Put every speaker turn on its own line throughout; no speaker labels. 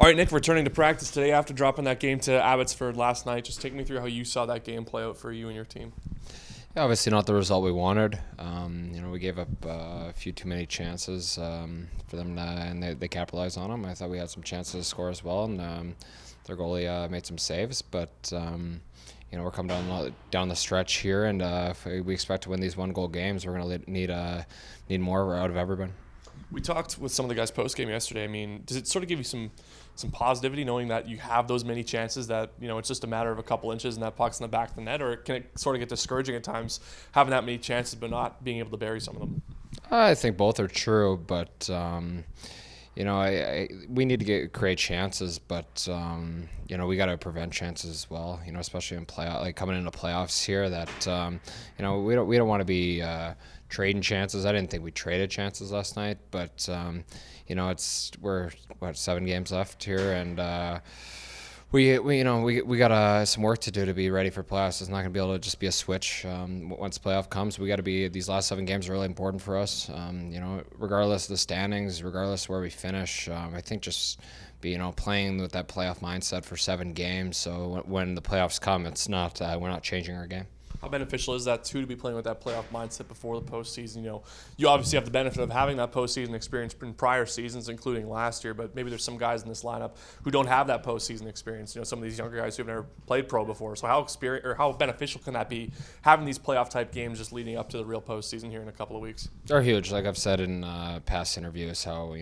All right, Nick, returning to practice today after dropping that game to Abbotsford last night. Just take me through how you saw that game play out for you and your team.
Yeah, obviously not the result we wanted. We gave up a few too many chances for them, and they capitalized on them. I thought we had some chances to score as well, and their goalie made some saves. But we're coming down the stretch here, and if we expect to win these one-goal games, we're going to need more out of everyone.
We talked with some of the guys post-game yesterday. I mean, does it sort of give you some positivity knowing that you have those many chances that, it's just a matter of a couple inches and that puck's in the back of the net? Or can it sort of get discouraging at times having that many chances but not being able to bury some of them?
I think both are true, but we need to create chances, but we got to prevent chances as well. Especially in coming into playoffs here. That we don't want to be trading chances. I didn't think we traded chances last night, but we're 7 games left here, and we got some work to do to be ready for playoffs. It's not going to be able to just be a switch once playoff comes. We got to be. These last 7 games are really important for us. Regardless of the standings, regardless of where we finish, I think just playing with that playoff mindset for 7 games. So when the playoffs come, it's not we're not changing our game.
How beneficial is that, too, to be playing with that playoff mindset before the postseason? You obviously have the benefit of having that postseason experience in prior seasons, including last year, but maybe there's some guys in this lineup who don't have that postseason experience. Some of these younger guys who have never played pro before. So how beneficial can that be, having these playoff-type games just leading up to the real postseason here in a couple of weeks?
They're huge. Like I've said in past interviews, how we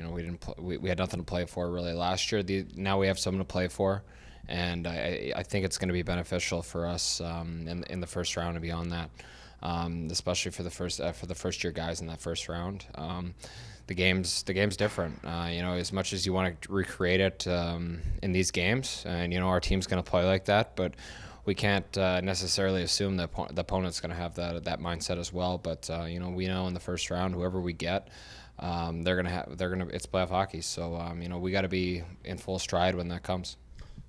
had nothing to play for really last year. Now we have something to play for. And I think it's going to be beneficial for us in the first round and beyond that, especially for the first year guys in that first round. The game's different. As much as you want to recreate it in these games, and our team's going to play like that, but we can't necessarily assume that the opponent's going to have that mindset as well. But we know in the first round, whoever we get, it's playoff hockey. So we got to be in full stride when that comes.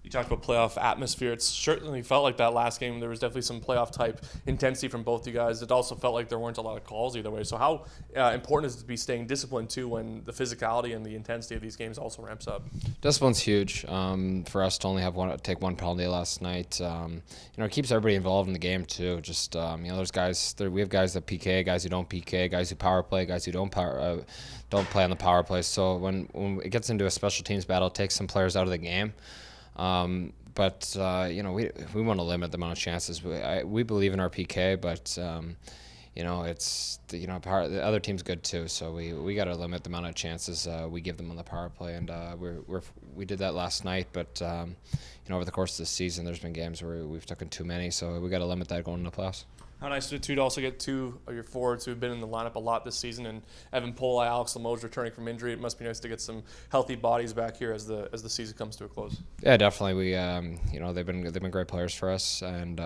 You talked about playoff atmosphere. It certainly felt like that last game. There was definitely some playoff-type intensity from both you guys. It also felt like there weren't a lot of calls either way. So how important is it to be staying disciplined, too, when the physicality and the intensity of these games also ramps up?
Discipline's huge. For us to only take one penalty last night, it keeps everybody involved in the game, too. Just, there's guys. We have guys that PK, guys who don't PK, guys who power play, guys who don't play on the power play. So when it gets into a special teams battle, it takes some players out of the game. But we want to limit the amount of chances. We believe in our PK, but it's the other team's good too. So we got to limit the amount of chances we give them on the power play, and we did that last night. But over the course of the season, there's been games where we've taken too many, so we got to limit that going into the playoffs.
How nice to also get 2 of your forwards who have been in the lineup a lot this season, and Evan Poli, Alex Limoges returning from injury. It must be nice to get some healthy bodies back here as the season comes to a close.
Yeah, definitely. We they've been great players for us, and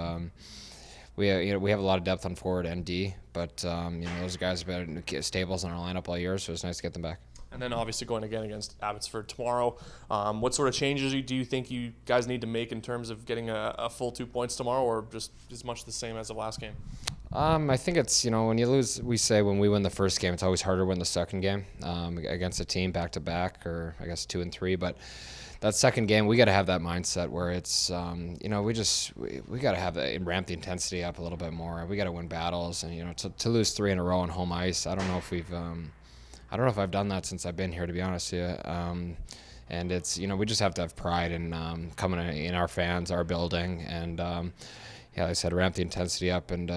we have a lot of depth on forward and D, but those guys have been staples in our lineup all year, so it's nice to get them back.
And then obviously going again against Abbotsford tomorrow. What sort of changes do you think you guys need to make in terms of getting a full 2 points tomorrow, or just as much the same as the last game?
I think it's, when you lose, we say when we win the first game, it's always harder to win the second game against a team back-to-back, or I guess 2 and 3. But that second game, we got to have that mindset where it's, we got to have ramp the intensity up a little bit more. We got to win battles, and, to lose 3 in a row on home ice, I don't know if I've done that since I've been here, to be honest with you. And it's, we just have to have pride in coming in our fans, our building, and like I said, ramp the intensity up, and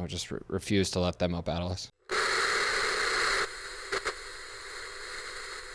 just refuse to let them out battle us.